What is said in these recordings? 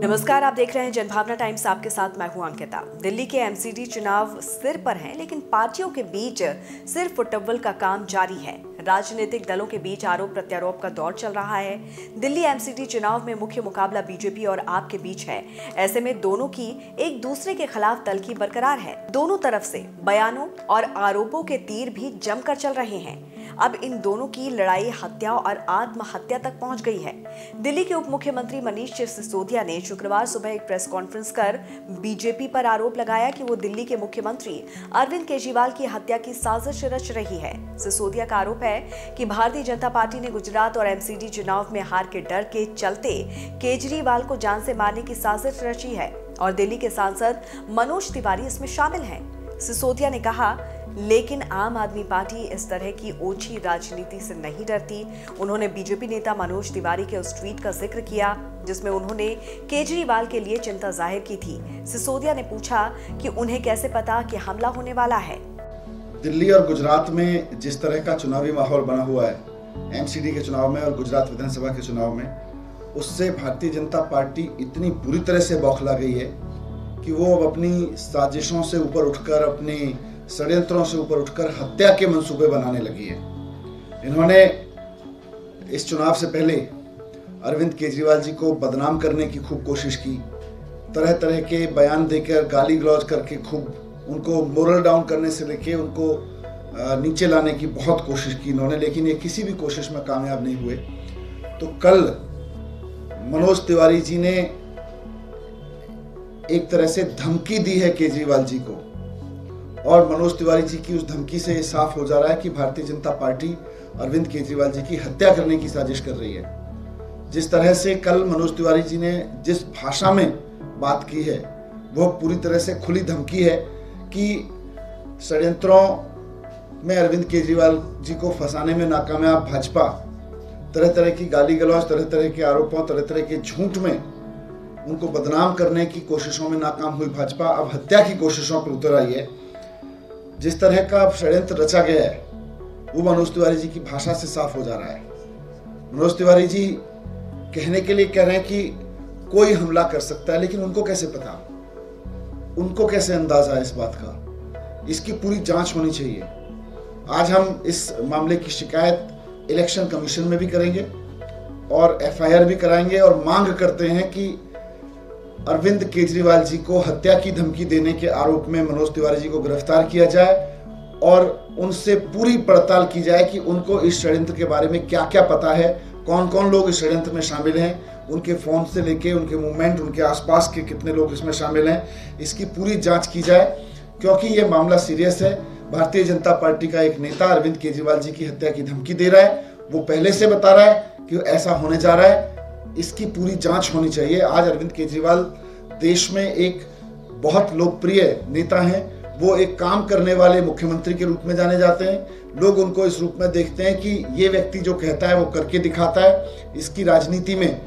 नमस्कार, आप देख रहे हैं जनभावना टाइम्स। आपके साथ मैं हूं अंकिता। दिल्ली के एमसीडी चुनाव सिर पर हैं, लेकिन पार्टियों के बीच सिर्फ फुटबॉल का काम जारी है। राजनीतिक दलों के बीच आरोप प्रत्यारोप का दौर चल रहा है। दिल्ली एमसीडी चुनाव में मुख्य मुकाबला बीजेपी और आप के बीच है। ऐसे में दोनों की एक दूसरे के खिलाफ तल्खी बरकरार है। दोनों तरफ से बयानों और आरोपों के तीर भी जमकर चल रहे हैं। अब इन दोनों की लड़ाई हत्या और आत्महत्या तक पहुंच गई है। दिल्ली के उप मुख्यमंत्री मनीष सिसोदिया ने शुक्रवार सुबह एक प्रेस कॉन्फ्रेंस कर बीजेपी पर आरोप लगाया कि वो दिल्ली के मुख्यमंत्री अरविंद केजरीवाल की हत्या की साजिश रच रही है। सिसोदिया का आरोप है कि भारतीय जनता पार्टी ने गुजरात और एमसीडी चुनाव में हार के डर के चलते केजरीवाल को जान से मारने की साजिश रची है और दिल्ली के सांसद मनोज तिवारी इसमें शामिल हैं। सिसोदिया ने कहा, लेकिन आम आदमी पार्टी इस तरह की ओछी राजनीति से नहीं डरती। उन्होंने बीजेपी नेता मनोज तिवारी के उस ट्वीट का जिक्र किया जिसमें उन्होंने केजरीवाल के लिए चिंता जाहिर की थी। सिसोदिया ने पूछा कि उन्हें कैसे पता कि हमला होने वाला है। दिल्ली और गुजरात में जिस तरह का चुनावी माहौल बना हुआ है एमसीडी के चुनाव में और गुजरात विधानसभा के चुनाव में, उससे भारतीय जनता पार्टी इतनी बुरी तरह से बौखला गई है कि वो अब अपनी साजिशों से ऊपर उठकर, अपनी षड्यंत्रों से ऊपर उठकर हत्या के मंसूबे बनाने लगी है। इन्होंने इस चुनाव से पहले अरविंद केजरीवाल जी को बदनाम करने की खूब कोशिश की। तरह तरह के बयान देकर, गाली गलौज करके खूब उनको मोरल डाउन करने से लेके उनको नीचे लाने की बहुत कोशिश की इन्होंने, लेकिन ये किसी भी कोशिश में कामयाब नहीं हुए। तो कल मनोज तिवारी जी ने एक तरह से धमकी दी है केजरीवाल जी को, और मनोज तिवारी जी की उस धमकी से ये साफ हो जा रहा है कि भारतीय जनता पार्टी अरविंद केजरीवाल जी की हत्या करने की साजिश कर रही है। जिस तरह से कल मनोज तिवारी जी ने जिस भाषा में बात की है, वो पूरी तरह से खुली धमकी है कि षड्यंत्रों में अरविंद केजरीवाल जी को फंसाने में नाकामयाब भाजपा तरह तरह की गाली गलौज, तरह तरह के आरोपों, तरह तरह के झूठ में उनको बदनाम करने की कोशिशों में नाकाम हुई भाजपा अब हत्या की कोशिशों पर उतर आई है। जिस तरह का षड्यंत्र रचा गया है वो मनोज तिवारी जी की भाषा से साफ हो जा रहा है। मनोज तिवारी जी कहने के लिए कह रहे हैं कि कोई हमला कर सकता है, लेकिन उनको कैसे पता, उनको कैसे अंदाजा है इस बात का? इसकी पूरी जांच होनी चाहिए। आज हम इस मामले की शिकायत इलेक्शन कमीशन में भी करेंगे और एफआईआर भी कराएंगे और मांग करते हैं कि अरविंद केजरीवाल जी को हत्या की धमकी देने के आरोप में मनोज तिवारी जी को गिरफ्तार किया जाए और उनसे पूरी पड़ताल की जाए कि उनको इस षड्यंत्र के बारे में क्या क्या पता है, कौन कौन लोग इस षड्यंत्र में शामिल हैं, उनके फोन से लेके उनके मूवमेंट, उनके आसपास के कितने लोग इसमें शामिल हैं, इसकी पूरी जांच की जाए। क्योंकि ये मामला सीरियस है। भारतीय जनता पार्टी का एक नेता अरविंद केजरीवाल जी की हत्या की धमकी दे रहा है, वो पहले से बता रहा है कि ऐसा होने जा रहा है। इसकी पूरी जांच होनी चाहिए। आज अरविंद केजरीवाल देश में एक बहुत लोकप्रिय नेता हैं। वो एक काम करने वाले मुख्यमंत्री के रूप में जाने जाते हैं। लोग उनको इस रूप में देखते हैं कि ये व्यक्ति जो कहता है वो करके दिखाता है। इसकी राजनीति में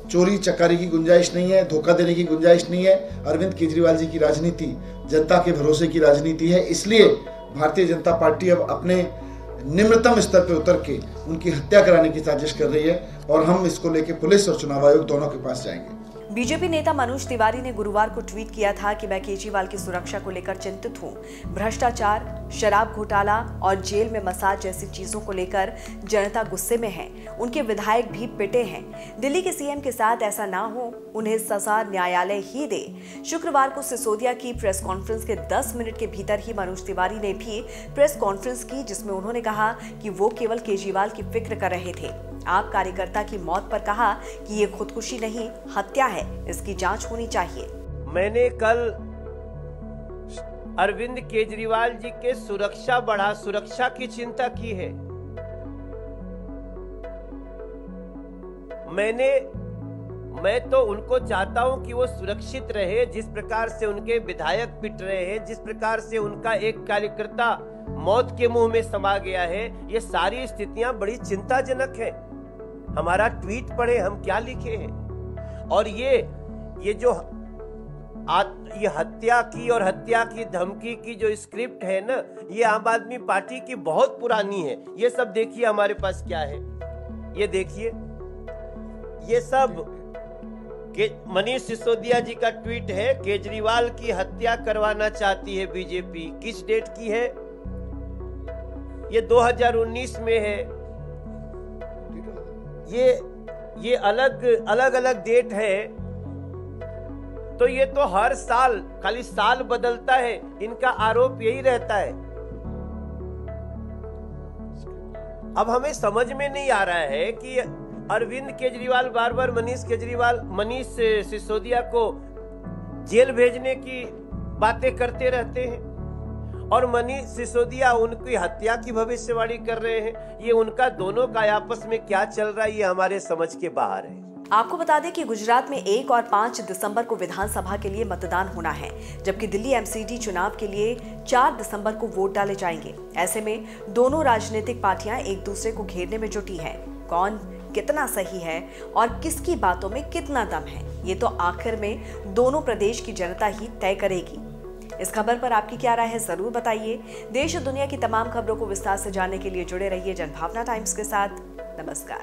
चोरी चकारी की गुंजाइश नहीं है, धोखा देने की गुंजाइश नहीं है। अरविंद केजरीवाल जी की राजनीति जनता के भरोसे की राजनीति है। इसलिए भारतीय जनता पार्टी अब अपने निम्नतम स्तर पर उतर के उनकी हत्या कराने की साजिश कर रही है और हम इसको लेके पुलिस और चुनाव आयोग दोनों के पास जाएंगे। बीजेपी नेता मनोज तिवारी ने गुरुवार को ट्वीट किया था कि मैं केजरीवाल की सुरक्षा को लेकर चिंतित हूं। भ्रष्टाचार, शराब घोटाला और जेल में मसाज जैसी चीजों को लेकर जनता गुस्से में है। उनके विधायक भी पिटे हैं। दिल्ली के सीएम के साथ ऐसा ना हो, उन्हें सजा न्यायालय ही दे। शुक्रवार को सिसोदिया की प्रेस कॉन्फ्रेंस के 10 मिनट के भीतर ही मनोज तिवारी ने भी प्रेस कॉन्फ्रेंस की, जिसमें उन्होंने कहा कि वो केवल केजरीवाल की फिक्र कर रहे थे। आप कार्यकर्ता की मौत पर कहा कि ये खुदकुशी नहीं, हत्या है, इसकी जांच होनी चाहिए। मैंने कल अरविंद केजरीवाल जी के सुरक्षा की चिंता की है। मैं तो उनको चाहता हूं कि वो सुरक्षित रहे। जिस प्रकार से उनके विधायक पिट रहे हैं, जिस प्रकार से उनका एक कार्यकर्ता मौत के मुंह में समा गया है, ये सारी स्थितियां बड़ी चिंताजनक हैं। हमारा ट्वीट पढ़े, हम क्या लिखे हैं। और ये जो ये हत्या की और हत्या की धमकी की जो स्क्रिप्ट है ना, ये आम आदमी पार्टी की बहुत पुरानी है। ये सब देखिए हमारे पास क्या है, ये देखिए, ये सब कि मनीष सिसोदिया जी का ट्वीट है, केजरीवाल की हत्या करवाना चाहती है बीजेपी। किस डेट की है? ये 2019 में है। ये अलग डेट है। तो ये तो हर साल, खाली साल बदलता है, इनका आरोप यही रहता है। अब हमें समझ में नहीं आ रहा है कि अरविंद केजरीवाल बार बार मनीष सिसोदिया को जेल भेजने की बातें करते रहते हैं और मनीष सिसोदिया उनकी हत्या की भविष्यवाणी कर रहे हैं। ये उनका दोनों का आपस में क्या चल रहा है, ये हमारे समझ के बाहर है। आपको बता दें कि गुजरात में 1 और 5 दिसंबर को विधानसभा के लिए मतदान होना है, जबकि दिल्ली एमसीडी चुनाव के लिए 4 दिसंबर को वोट डाले जाएंगे। ऐसे में दोनों राजनीतिक पार्टियां एक दूसरे को घेरने में जुटी हैं। कौन कितना सही है और किसकी बातों में कितना दम है, ये तो आखिर में दोनों प्रदेश की जनता ही तय करेगी। इस खबर पर आपकी क्या राय है, जरूर बताइए। देश और दुनिया की तमाम खबरों को विस्तार से जानने के लिए जुड़े रहिए जनभावना टाइम्स के साथ। नमस्कार।